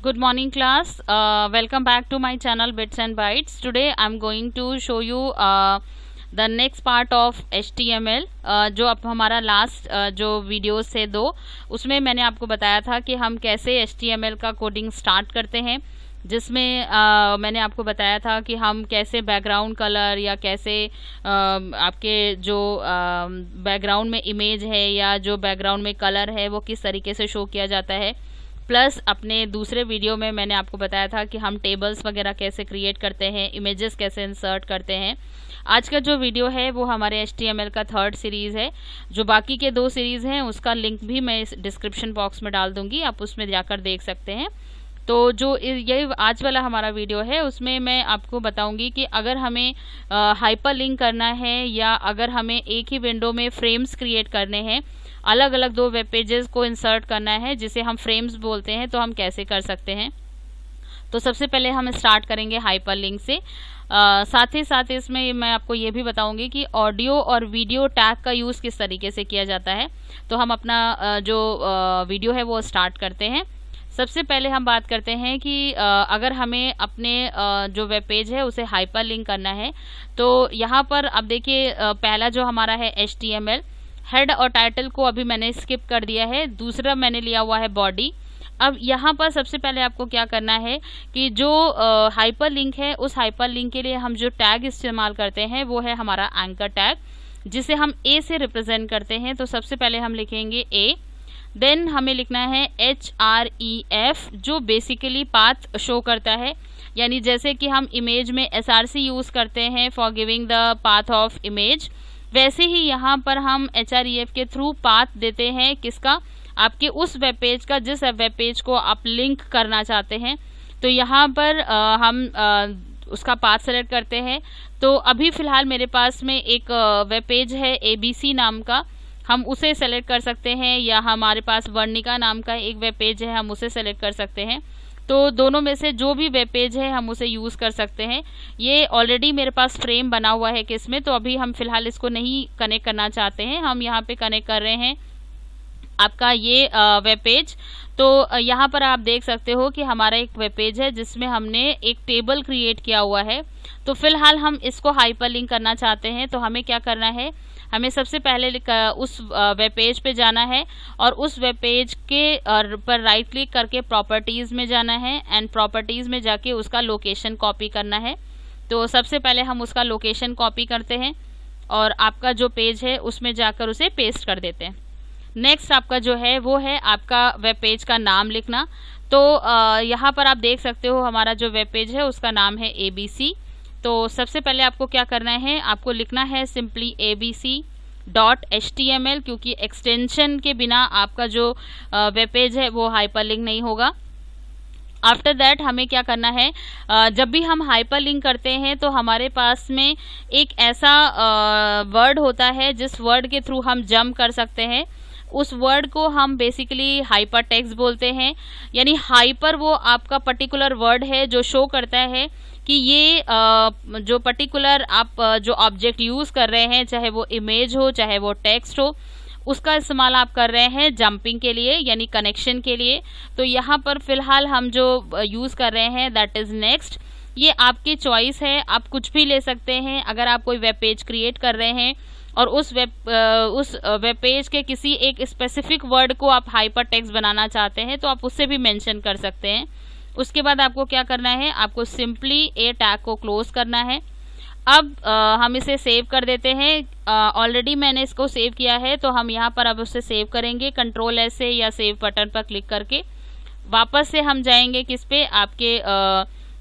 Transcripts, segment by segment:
Good morning class. Welcome back to my channel Bits and Bytes. Today I'm going to show you the next part of HTML. जो अब हमारा last जो videos थे दो, उसमें मैंने आपको बताया था कि हम कैसे HTML का कोडिंग स्टार्ट करते हैं, जिसमें मैंने आपको बताया था कि हम कैसे बैकग्राउंड कलर या कैसे आपके जो बैकग्राउंड में इमेज है या जो बैकग्राउंड में कलर है वो किस तरीके से शो किया जाता है। प्लस अपने दूसरे वीडियो में मैंने आपको बताया था कि हम टेबल्स वगैरह कैसे क्रिएट करते हैं, इमेजेस कैसे इंसर्ट करते हैं। आज का जो वीडियो है वो हमारे HTML का थर्ड सीरीज़ है। जो बाकी के दो सीरीज़ हैं उसका लिंक भी मैं इस डिस्क्रिप्शन बॉक्स में डाल दूंगी, आप उसमें जाकर देख सकते हैं। तो जो ये आज वाला हमारा वीडियो है उसमें मैं आपको बताऊंगी कि अगर हमें हाइपर लिंक करना है या अगर हमें एक ही विंडो में फ्रेम्स क्रिएट करने हैं, अलग अलग दो वेब पेजेस को इंसर्ट करना है जिसे हम फ्रेम्स बोलते हैं, तो हम कैसे कर सकते हैं। तो सबसे पहले हम स्टार्ट करेंगे हाइपर लिंक से। साथ ही साथ इसमें मैं आपको ये भी बताऊंगी कि ऑडियो और वीडियो टैग का यूज़ किस तरीके से किया जाता है। तो हम अपना जो वीडियो है वो स्टार्ट करते हैं। सबसे पहले हम बात करते हैं कि अगर हमें अपने जो वेब पेज है उसे हाइपर लिंक करना है, तो यहाँ पर अब देखिए पहला जो हमारा है HTML, हेड और टाइटल को अभी मैंने स्किप कर दिया है। दूसरा मैंने लिया हुआ है बॉडी। अब यहाँ पर सबसे पहले आपको क्या करना है कि जो हाइपर लिंक है उस हाइपर लिंक के लिए हम जो टैग इस्तेमाल करते हैं वो है हमारा एंकर टैग, जिसे हम ए से रिप्रेजेंट करते हैं। तो सबसे पहले हम लिखेंगे ए, देन हमें लिखना है href, जो बेसिकली पाथ शो करता है। यानी जैसे कि हम इमेज में src यूज़ करते हैं for giving the path of image, वैसे ही यहाँ पर हम href के थ्रू पाथ देते हैं किसका, आपके उस वेब पेज का जिस वेब पेज को आप लिंक करना चाहते हैं। तो यहाँ पर हम उसका पाथ सेलेक्ट करते हैं। तो अभी फ़िलहाल मेरे पास में एक वेब पेज है ABC नाम का, हम उसे सेलेक्ट कर सकते हैं, या हमारे पास वर्णिका नाम का एक वेब पेज है हम उसे सेलेक्ट कर सकते हैं। तो दोनों में से जो भी वेब पेज है हम उसे यूज़ कर सकते हैं। ये ऑलरेडी मेरे पास फ्रेम बना हुआ है किसमें, तो अभी हम फिलहाल इसको नहीं कनेक्ट करना चाहते हैं। हम यहाँ पे कनेक्ट कर रहे हैं आपका ये वेब पेज। तो यहाँ पर आप देख सकते हो कि हमारा एक वेब पेज है जिसमें हमने एक टेबल क्रिएट किया हुआ है। तो फिलहाल हम इसको हाइपर लिंक करना चाहते हैं, तो हमें क्या करना है, हमें सबसे पहले उस वेब पेज पे जाना है और उस वेब पेज के पर राइट क्लिक करके प्रॉपर्टीज़ में जाना है एंड प्रॉपर्टीज़ में जाके उसका लोकेशन कॉपी करना है। तो सबसे पहले हम उसका लोकेशन कॉपी करते हैं और आपका जो पेज है उसमें जाकर उसे पेस्ट कर देते हैं। नेक्स्ट आपका जो है वो है आपका वेब पेज का नाम लिखना। तो यहाँ पर आप देख सकते हो हमारा जो वेब पेज है उसका नाम है ABC। तो सबसे पहले आपको क्या करना है, आपको लिखना है सिंपली abc.html, क्योंकि एक्सटेंशन के बिना आपका जो वेब पेज है वो हाइपर लिंक नहीं होगा। आफ्टर दैट हमें क्या करना है, जब भी हम हाइपर लिंक करते हैं तो हमारे पास में एक ऐसा वर्ड होता है जिस वर्ड के थ्रू हम जंप कर सकते हैं। उस वर्ड को हम बेसिकली हाइपर टेक्स्ट बोलते हैं। यानी हाइपर वो आपका पर्टिकुलर वर्ड है जो शो करता है कि ये जो पर्टिकुलर आप जो ऑब्जेक्ट यूज़ कर रहे हैं, चाहे वो इमेज हो चाहे वो टेक्स्ट हो, उसका इस्तेमाल आप कर रहे हैं जंपिंग के लिए यानी कनेक्शन के लिए। तो यहाँ पर फिलहाल हम जो यूज़ कर रहे हैं दैट इज़ नेक्स्ट। ये आपकी चॉइस है, आप कुछ भी ले सकते हैं। अगर आप कोई वेब पेज क्रिएट कर रहे हैं और उस वेब पेज के किसी एक स्पेसिफिक वर्ड को आप हाइपर टेक्स्ट बनाना चाहते हैं तो आप उससे भी मेंशन कर सकते हैं। उसके बाद आपको क्या करना है, आपको सिंपली ए टैग को क्लोज करना है। अब हम इसे सेव कर देते हैं। ऑलरेडी मैंने इसको सेव किया है, तो हम यहाँ पर अब उसे सेव करेंगे Ctrl+S से या सेव बटन पर क्लिक करके। वापस से हम जाएंगे किस पे, आपके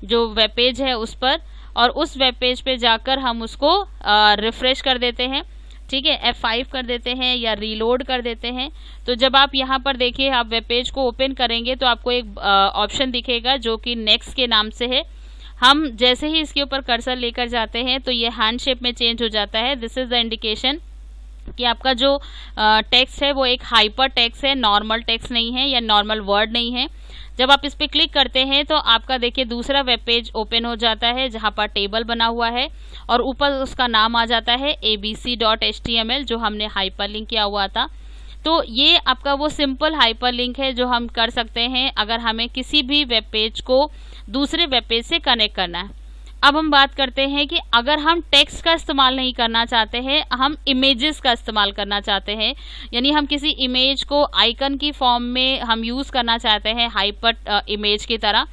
जो वेब पेज है उस पर, और उस वेब पेज पे जाकर हम उसको रिफ्रेश कर देते हैं। ठीक है, F5 कर देते हैं या रीलोड कर देते हैं। तो जब आप यहाँ पर देखिए आप वेब पेज को ओपन करेंगे तो आपको एक ऑप्शन दिखेगा जो कि नेक्स्ट के नाम से है। हम जैसे ही इसके ऊपर कर्सर लेकर जाते हैं तो ये हैंड शेप में चेंज हो जाता है। दिस इज़ द इंडिकेशन कि आपका जो टेक्स्ट है वो एक हाइपर टेक्स्ट है, नॉर्मल टेक्स्ट नहीं है या नॉर्मल वर्ड नहीं है। जब आप इस पर क्लिक करते हैं तो आपका देखिए दूसरा वेब पेज ओपन हो जाता है जहाँ पर टेबल बना हुआ है और ऊपर उसका नाम आ जाता है abc.html जो हमने हाइपर लिंक किया हुआ था। तो ये आपका वो सिंपल हाइपरलिंक है जो हम कर सकते हैं अगर हमें किसी भी वेब पेज को दूसरे वेब पेज से कनेक्ट करना है। अब हम बात करते हैं कि अगर हम टेक्स्ट का इस्तेमाल नहीं करना चाहते हैं, हम इमेजेस का इस्तेमाल करना चाहते हैं, यानी हम किसी इमेज को आइकन की फॉर्म में हम यूज़ करना चाहते हैं हाइपर इमेज की तरह,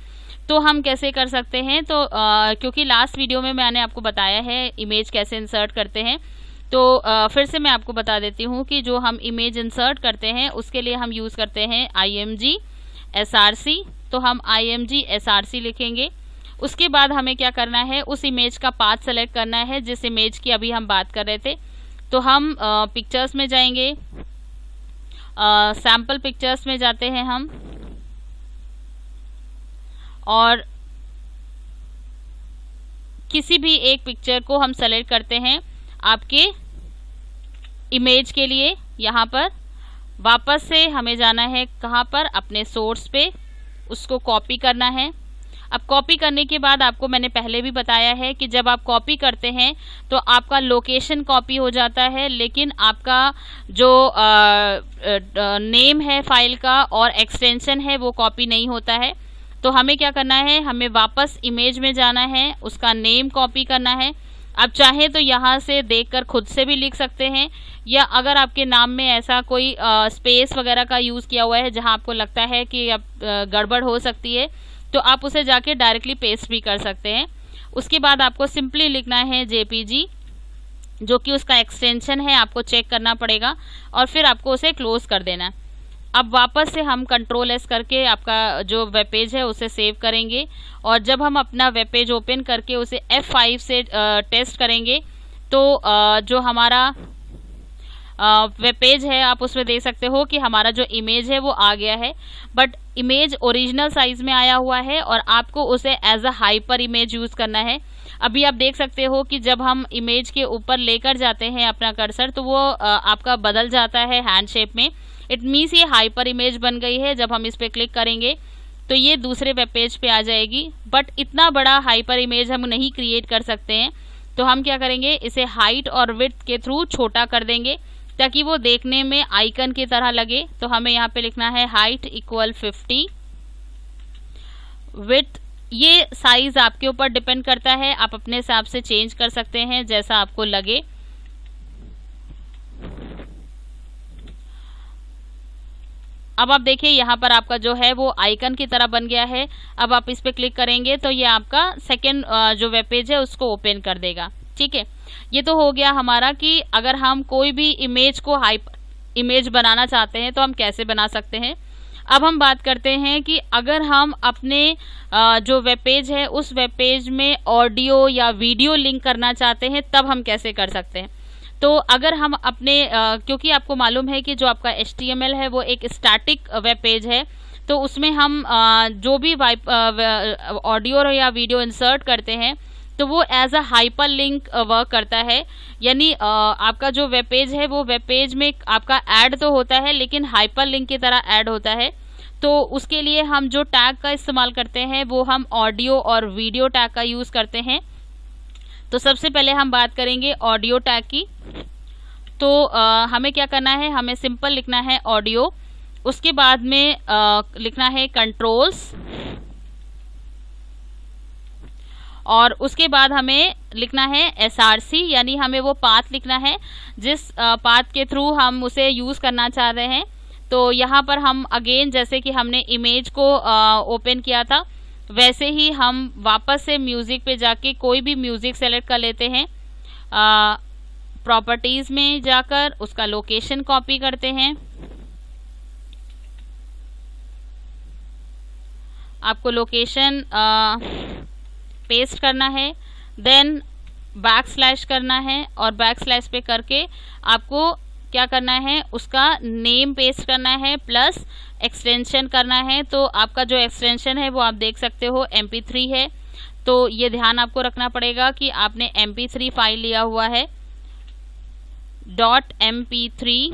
तो हम कैसे कर सकते हैं। तो क्योंकि लास्ट वीडियो में मैंने आपको बताया है इमेज कैसे इंसर्ट करते हैं, तो फिर से मैं आपको बता देती हूँ कि जो हम इमेज इंसर्ट करते हैं उसके लिए हम यूज़ करते हैं img src। तो हम img src लिखेंगे। उसके बाद हमें क्या करना है, उस इमेज का पाथ सेलेक्ट करना है जिस इमेज की अभी हम बात कर रहे थे। तो हम पिक्चर्स में जाएंगे, सैम्पल पिक्चर्स में जाते हैं हम, और किसी भी एक पिक्चर को हम सेलेक्ट करते हैं आपके इमेज के लिए। यहाँ पर वापस से हमें जाना है कहाँ पर, अपने सोर्स पे, उसको कॉपी करना है। अब कॉपी करने के बाद आपको मैंने पहले भी बताया है कि जब आप कॉपी करते हैं तो आपका लोकेशन कॉपी हो जाता है, लेकिन आपका जो नेम है फाइल का और एक्सटेंशन है वो कॉपी नहीं होता है। तो हमें क्या करना है, हमें वापस इमेज में जाना है, उसका नेम कॉपी करना है। आप चाहें तो यहाँ से देखकर खुद से भी लिख सकते हैं, या अगर आपके नाम में ऐसा कोई स्पेस वगैरह का यूज़ किया हुआ है जहाँ आपको लगता है कि अब गड़बड़ हो सकती है, तो आप उसे जाके डायरेक्टली पेस्ट भी कर सकते हैं। उसके बाद आपको सिंपली लिखना है JPG, जो कि उसका एक्सटेंशन है, आपको चेक करना पड़ेगा, और फिर आपको उसे क्लोज कर देना है। अब वापस से हम Ctrl+S करके आपका जो वेब पेज है उसे सेव करेंगे, और जब हम अपना वेब पेज ओपन करके उसे F5 से टेस्ट करेंगे तो जो हमारा वेब पेज है आप उसमें देख सकते हो कि हमारा जो इमेज है वो आ गया है, बट इमेज ओरिजिनल साइज में आया हुआ है और आपको उसे as a hyper image use करना है। अभी आप देख सकते हो कि जब हम इमेज के ऊपर लेकर जाते हैं अपना कर्सर तो वो आपका बदल जाता है हैंड शेप में। इट मीन्स ये हाइपर इमेज बन गई है। जब हम इस पर क्लिक करेंगे तो ये दूसरे वेब पेज पे आ जाएगी, बट इतना बड़ा हाइपर इमेज हम नहीं क्रिएट कर सकते हैं। तो हम क्या करेंगे, इसे हाइट और विड्थ के थ्रू छोटा कर देंगे ताकि वो देखने में आइकन की तरह लगे। तो हमें यहाँ पे लिखना है हाइट इक्वल 50, विड्थ ये साइज आपके ऊपर डिपेंड करता है, आप अपने हिसाब से चेंज कर सकते हैं जैसा आपको लगे। अब आप देखिए यहाँ पर आपका जो है वो आइकन की तरह बन गया है। अब आप इस पे क्लिक करेंगे तो ये आपका सेकेंड जो वेब पेज है उसको ओपन कर देगा। ठीक है, ये तो हो गया हमारा कि अगर हम कोई भी इमेज को हाइपर इमेज बनाना चाहते हैं तो हम कैसे बना सकते हैं। अब हम बात करते हैं कि अगर हम अपने जो वेब पेज है उस वेब पेज में ऑडियो या वीडियो लिंक करना चाहते हैं तब हम कैसे कर सकते हैं। तो अगर हम अपने क्योंकि आपको मालूम है कि जो आपका HTML है वो एक स्टैटिक वेब पेज है, तो उसमें हम जो भी ऑडियो या वीडियो इंसर्ट करते हैं तो वो as a hyperlink work करता है। यानी आपका जो वेब पेज है वो वेब पेज में आपका ऐड तो होता है लेकिन हाइपर लिंक की तरह ऐड होता है। तो उसके लिए हम जो टैग का इस्तेमाल करते हैं वो हम ऑडियो और वीडियो टैग का यूज़ करते हैं। तो सबसे पहले हम बात करेंगे ऑडियो टैग की। तो हमें क्या करना है, हमें सिंपल लिखना है ऑडियो, उसके बाद में लिखना है कंट्रोल्स, और उसके बाद हमें लिखना है SRC, यानी हमें वो पाथ लिखना है जिस पाथ के थ्रू हम उसे यूज़ करना चाह रहे हैं। तो यहाँ पर हम अगेन जैसे कि हमने इमेज को ओपन किया था वैसे ही हम वापस से म्यूज़िक पे जाके कोई भी म्यूज़िक सेलेक्ट कर लेते हैं। प्रॉपर्टीज़ में जाकर उसका लोकेशन कॉपी करते हैं। आपको लोकेशन पेस्ट करना है, देन बैकस्लैश करना है, और बैकस्लैश पे करके आपको क्या करना है, उसका नेम पेस्ट करना है प्लस एक्सटेंशन करना है। तो आपका जो एक्सटेंशन है वो आप देख सकते हो MP3 है। तो ये ध्यान आपको रखना पड़ेगा कि आपने MP3 फाइल लिया हुआ है .mp3,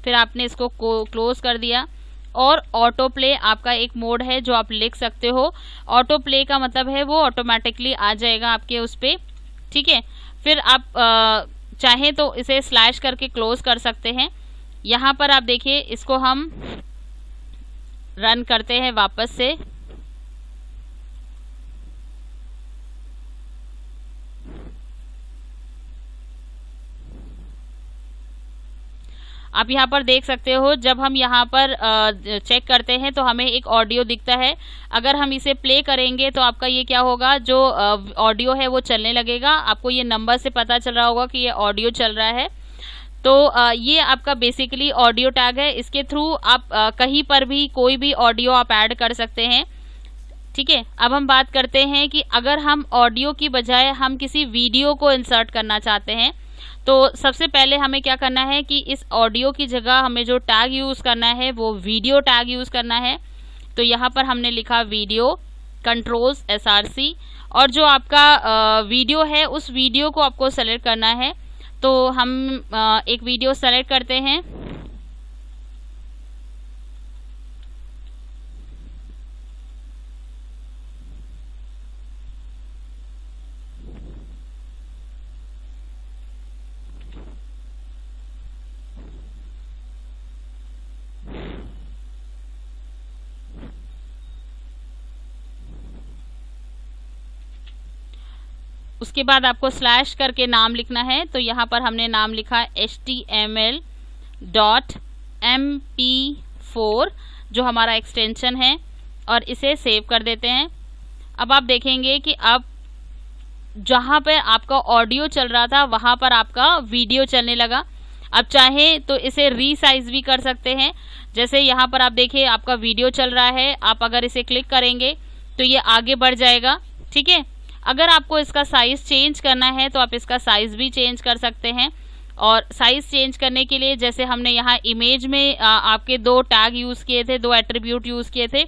फिर आपने इसको क्लोज कर दिया। और ऑटो प्ले आपका एक मोड है जो आप लिख सकते हो। ऑटो प्ले का मतलब है वो ऑटोमेटिकली आ जाएगा आपके उस पर। ठीक है, फिर आप चाहें तो इसे स्लैश करके क्लोज कर सकते हैं। यहाँ पर आप देखिए, इसको हम रन करते हैं वापस से। आप यहाँ पर देख सकते हो, जब हम यहाँ पर चेक करते हैं तो हमें एक ऑडियो दिखता है। अगर हम इसे प्ले करेंगे तो आपका ये क्या होगा, जो ऑडियो है वो चलने लगेगा। आपको ये नंबर से पता चल रहा होगा कि ये ऑडियो चल रहा है। तो ये आपका बेसिकली ऑडियो टैग है। इसके थ्रू आप कहीं पर भी कोई भी ऑडियो आप ऐड कर सकते हैं। ठीक है, अब हम बात करते हैं कि अगर हम ऑडियो की बजाय हम किसी वीडियो को इंसर्ट करना चाहते हैं, तो सबसे पहले हमें क्या करना है कि इस ऑडियो की जगह हमें जो टैग यूज़ करना है वो वीडियो टैग यूज़ करना है। तो यहाँ पर हमने लिखा वीडियो कंट्रोल्स SRC, और जो आपका वीडियो है उस वीडियो को आपको सेलेक्ट करना है। तो हम एक वीडियो सेलेक्ट करते हैं। उसके बाद आपको स्लैश करके नाम लिखना है। तो यहाँ पर हमने नाम लिखा HTML.MP4 जो हमारा एक्सटेंशन है, और इसे सेव कर देते हैं। अब आप देखेंगे कि अब जहाँ पर आपका ऑडियो चल रहा था वहाँ पर आपका वीडियो चलने लगा। अब चाहे तो इसे रीसाइज भी कर सकते हैं। जैसे यहाँ पर आप देखिए, आपका वीडियो चल रहा है, आप अगर इसे क्लिक करेंगे तो ये आगे बढ़ जाएगा। ठीक है, अगर आपको इसका साइज़ चेंज करना है तो आप इसका साइज़ भी चेंज कर सकते हैं। और साइज़ चेंज करने के लिए, जैसे हमने यहाँ इमेज में आपके 2 टैग यूज़ किए थे, 2 एट्रीब्यूट यूज़ किए थे,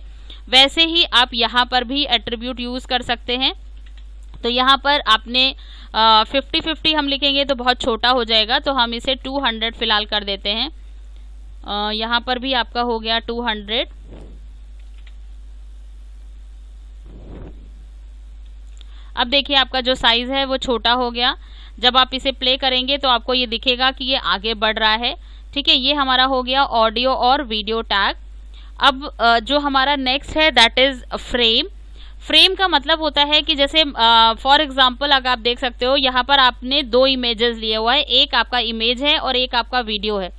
वैसे ही आप यहाँ पर भी एट्रीब्यूट यूज़ कर सकते हैं। तो यहाँ पर आपने 50-50 हम लिखेंगे तो बहुत छोटा हो जाएगा, तो हम इसे 200 फिलहाल कर देते हैं। यहाँ पर भी आपका हो गया 200। अब देखिए, आपका जो साइज़ है वो छोटा हो गया। जब आप इसे प्ले करेंगे तो आपको ये दिखेगा कि ये आगे बढ़ रहा है। ठीक है, ये हमारा हो गया ऑडियो और वीडियो टैग। अब जो हमारा नेक्स्ट है दैट इज़ फ्रेम। फ्रेम का मतलब होता है कि जैसे फॉर एग्जांपल अगर आप देख सकते हो, यहाँ पर आपने 2 इमेजेस लिए हुआ है, एक आपका इमेज है और एक आपका वीडियो है,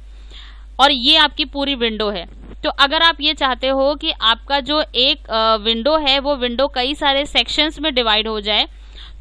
और ये आपकी पूरी विंडो है। तो अगर आप ये चाहते हो कि आपका जो एक विंडो है वो विंडो कई सारे सेक्शंस में डिवाइड हो जाए,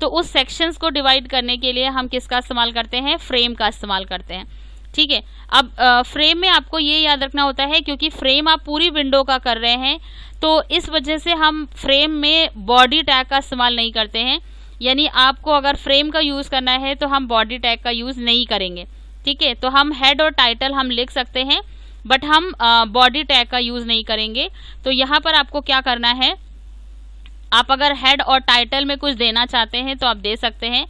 तो उस सेक्शंस को डिवाइड करने के लिए हम किसका इस्तेमाल करते हैं, फ्रेम का इस्तेमाल करते हैं। ठीक है, अब फ्रेम में आपको ये याद रखना होता है, क्योंकि फ्रेम आप पूरी विंडो का कर रहे हैं, तो इस वजह से हम फ्रेम में बॉडी टैग का इस्तेमाल नहीं करते हैं। यानी आपको अगर फ्रेम का यूज़ करना है तो हम बॉडी टैग का यूज़ नहीं करेंगे। ठीक है, तो हम हेड और टाइटल हम लिख सकते हैं, बट हम बॉडी टैग का यूज़ नहीं करेंगे। तो यहाँ पर आपको क्या करना है, आप अगर हेड और टाइटल में कुछ देना चाहते हैं तो आप दे सकते हैं।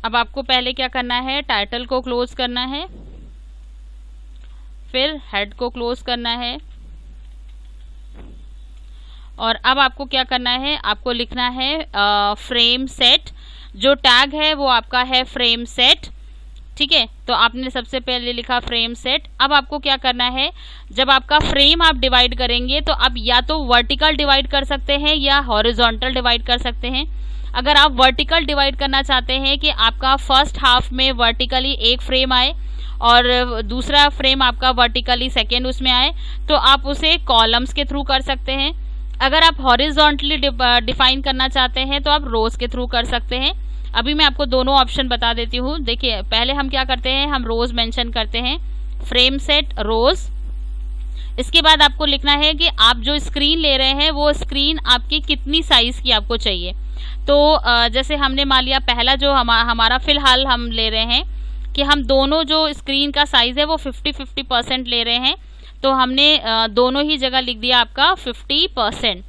अब आपको पहले क्या करना है, टाइटल को क्लोज करना है, फिर हेड को क्लोज करना है, और अब आपको क्या करना है, आपको लिखना है फ्रेम सेट। जो टैग है वो आपका है फ्रेम सेट। ठीक है, तो आपने सबसे पहले लिखा फ्रेम सेट। अब आपको क्या करना है, जब आपका फ्रेम आप डिवाइड करेंगे तो आप या तो वर्टिकल डिवाइड कर सकते हैं या हॉरिजॉन्टल डिवाइड कर सकते हैं। अगर आप वर्टिकल डिवाइड करना चाहते हैं कि आपका फर्स्ट हाफ में वर्टिकली एक फ्रेम आए और दूसरा फ्रेम आपका वर्टिकली सेकेंड उसमें आए, तो आप उसे कॉलम्स के थ्रू कर सकते हैं। अगर आप हॉरिजॉन्टली डिफाइन करना चाहते हैं तो आप रोज के थ्रू कर सकते हैं। अभी मैं आपको दोनों ऑप्शन बता देती हूँ। देखिए, पहले हम क्या करते हैं, हम रोज मेंशन करते हैं, फ्रेम सेट रोज। इसके बाद आपको लिखना है कि आप जो स्क्रीन ले रहे हैं वो स्क्रीन आपकी कितनी साइज की आपको चाहिए। तो जैसे हमने मान लिया पहला जो हमारा फिलहाल हम ले रहे हैं कि हम दोनों जो स्क्रीन का साइज़ है वो 50-50% ले रहे हैं, तो हमने दोनों ही जगह लिख दिया आपका 50%।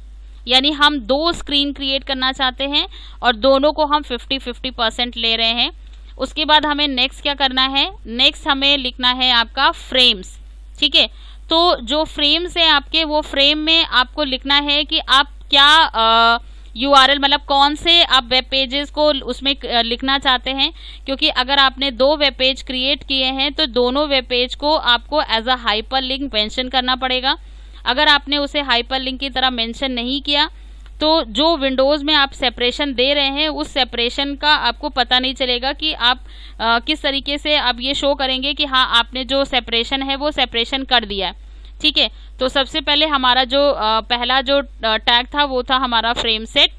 यानी हम 2 स्क्रीन क्रिएट करना चाहते हैं और दोनों को हम 50-50% ले रहे हैं। उसके बाद हमें नेक्स्ट क्या करना है, नेक्स्ट हमें लिखना है आपका फ्रेम्स। ठीक है, तो जो फ्रेम्स है आपके, वो फ्रेम में आपको लिखना है कि आप क्या URL मतलब कौन से आप वेब पेजेस को उसमें लिखना चाहते हैं, क्योंकि अगर आपने 2 वेब पेज क्रिएट किए हैं तो दोनों वेब पेज को आपको as a hyperlink mention करना पड़ेगा। अगर आपने उसे हाइपर लिंक की तरह मेंशन नहीं किया तो जो विंडोज़ में आप सेपरेशन दे रहे हैं उस सेपरेशन का आपको पता नहीं चलेगा कि आप किस तरीके से आप ये शो करेंगे कि हाँ आपने जो सेपरेशन है वो सेपरेशन कर दिया है। ठीक है, तो सबसे पहले हमारा जो पहला जो टैग था वो था हमारा फ्रेम सेट।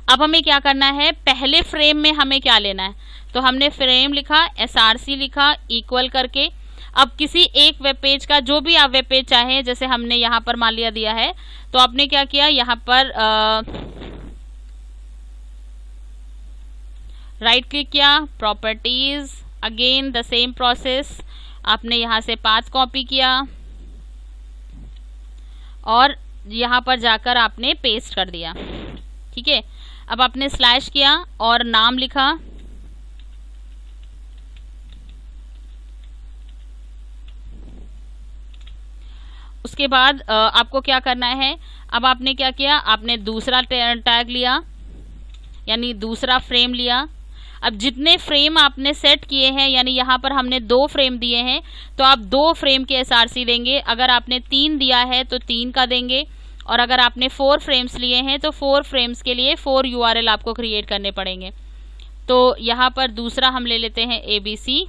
अब हमें क्या करना है, पहले फ्रेम में हमें क्या लेना है, तो हमने फ्रेम लिखा, src लिखा इक्वल करके। अब किसी एक वेब पेज का जो भी आप वेब पेज चाहें, जैसे हमने यहाँ पर मान लिया दिया है, तो आपने क्या किया, यहाँ पर राइट क्लिक किया, properties, again the same process, आपने यहाँ से पाथ कॉपी किया और यहाँ पर जाकर आपने पेस्ट कर दिया। ठीक है, अब आपने स्लैश किया और नाम लिखा, उसके बाद आपको क्या करना है, अब आपने क्या किया, आपने दूसरा टैग लिया यानी दूसरा फ्रेम लिया। अब जितने फ्रेम आपने सेट किए हैं, यानी यहाँ पर हमने 2 फ्रेम दिए हैं तो आप 2 फ्रेम के SRC देंगे। अगर आपने 3 दिया है तो 3 का देंगे, और अगर आपने 4 फ्रेम्स लिए हैं तो 4 फ्रेम्स के लिए 4 URL आपको क्रिएट करने पड़ेंगे। तो यहाँ पर दूसरा हम ले लेते हैं ABC,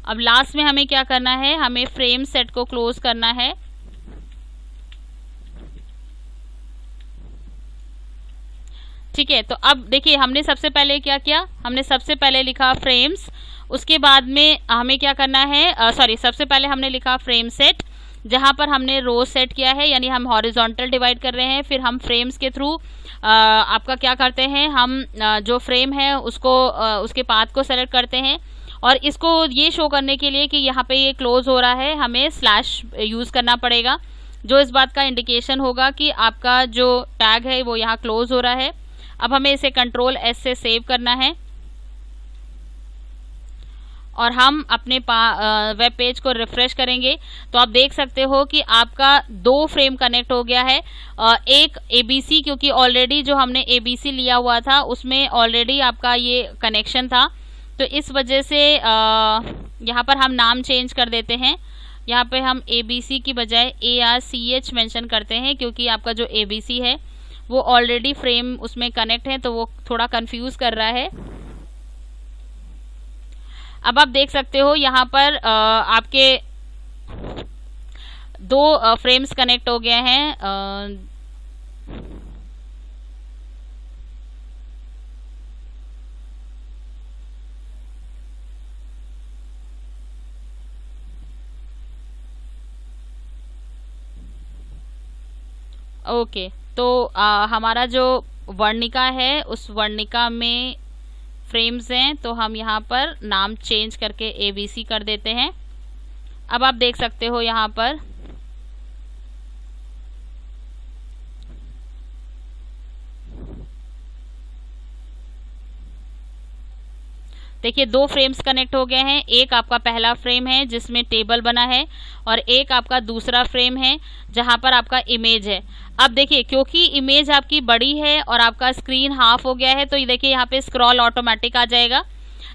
अब लास्ट में हमें क्या करना है, हमें फ्रेम सेट को क्लोज करना है। ठीक है, तो अब देखिए हमने सबसे पहले क्या किया, हमने सबसे पहले लिखा फ्रेम्स, उसके बाद में हमें क्या करना है, सबसे पहले हमने लिखा फ्रेम सेट, जहां पर हमने रो सेट किया है, यानी हम हॉरिजॉन्टल डिवाइड कर रहे हैं। फिर हम फ्रेम्स के थ्रू आपका क्या करते हैं, हम जो फ्रेम है उसको उसके पाथ को सेलेक्ट करते हैं, और इसको ये शो करने के लिए कि यहाँ पे ये क्लोज हो रहा है, हमें स्लैश यूज़ करना पड़ेगा, जो इस बात का इंडिकेशन होगा कि आपका जो टैग है वो यहाँ क्लोज हो रहा है। अब हमें इसे कंट्रोल S से सेव करना है और हम अपने वेब पेज को रिफ्रेश करेंगे तो आप देख सकते हो कि आपका 2 फ्रेम कनेक्ट हो गया है। एक ABC, क्योंकि ऑलरेडी जो हमने ABC लिया हुआ था उसमें ऑलरेडी आपका ये कनेक्शन था, तो इस वजह से यहाँ पर हम नाम चेंज कर देते हैं। यहाँ पे हम ABC की बजाय ARCH मेंशन करते हैं, क्योंकि आपका जो ABC है वो ऑलरेडी फ्रेम उसमें कनेक्ट है तो वो थोड़ा कंफ्यूज कर रहा है। अब आप देख सकते हो यहाँ पर आपके 2 फ्रेम्स कनेक्ट हो गए हैं। ओके, तो हमारा जो वर्णिका है उस वर्णिका में फ्रेम्स हैं, तो हम यहाँ पर नाम चेंज करके ABC कर देते हैं। अब आप देख सकते हो यहाँ पर देखिए 2 फ्रेम्स कनेक्ट हो गए हैं। एक आपका पहला फ्रेम है जिसमें टेबल बना है और एक आपका दूसरा फ्रेम है जहां पर आपका इमेज है। अब देखिए क्योंकि इमेज आपकी बड़ी है और आपका स्क्रीन हाफ हो गया है तो ये देखिए यहाँ पे स्क्रॉल ऑटोमेटिक आ जाएगा,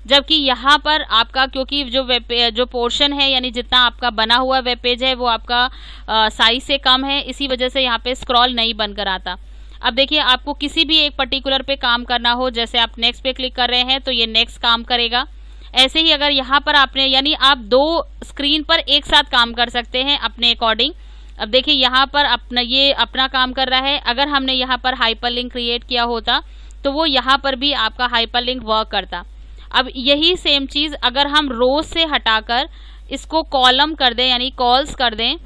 जबकि यहाँ पर आपका क्योंकि जो पोर्शन है यानी जितना आपका बना हुआ वेब पेज है वो आपका साइज से कम है, इसी वजह से यहाँ पे स्क्रॉल नहीं बनकर आता। अब देखिए आपको किसी भी एक पर्टिकुलर पे काम करना हो, जैसे आप नेक्स्ट पे क्लिक कर रहे हैं तो ये नेक्स्ट काम करेगा। ऐसे ही अगर यहाँ पर आपने यानी आप 2 स्क्रीन पर एक साथ काम कर सकते हैं अपने अकॉर्डिंग। अब देखिए यहाँ पर अपना काम कर रहा है। अगर हमने यहाँ पर हाइपरलिंक क्रिएट किया होता तो वो यहाँ पर भी आपका हाइपरलिंक वर्क करता। अब यही सेम चीज़ अगर हम रोज से हटाकर इसको कॉलम कर दें यानी कॉल्स कर दें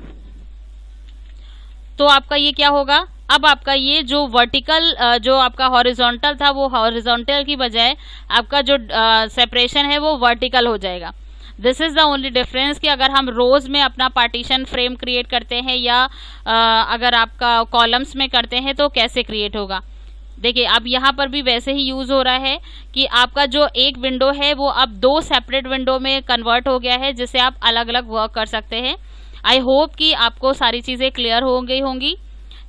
तो आपका ये क्या होगा, अब आपका ये जो वर्टिकल जो आपका हॉरिजॉन्टल था वो हॉरिजॉन्टल की बजाय आपका जो सेपरेशन है वो वर्टिकल हो जाएगा। This is the only difference कि अगर हम रोज में अपना पार्टीशन फ्रेम क्रिएट करते हैं या अगर आपका कॉलम्स में करते हैं तो कैसे क्रिएट होगा। देखिए अब यहाँ पर भी वैसे ही यूज हो रहा है कि आपका जो एक विंडो है वो अब 2 सेपरेट विंडो में कन्वर्ट हो गया है, जिससे आप अलग अलग वर्क कर सकते हैं। आई होप कि आपको सारी चीज़ें क्लियर हो गई होंगी।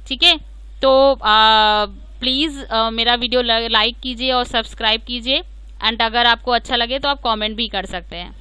ठीक है, तो प्लीज़ मेरा वीडियो लाइक कीजिए और सब्सक्राइब कीजिए, एंड अगर आपको अच्छा लगे तो आप कमेंट भी कर सकते हैं।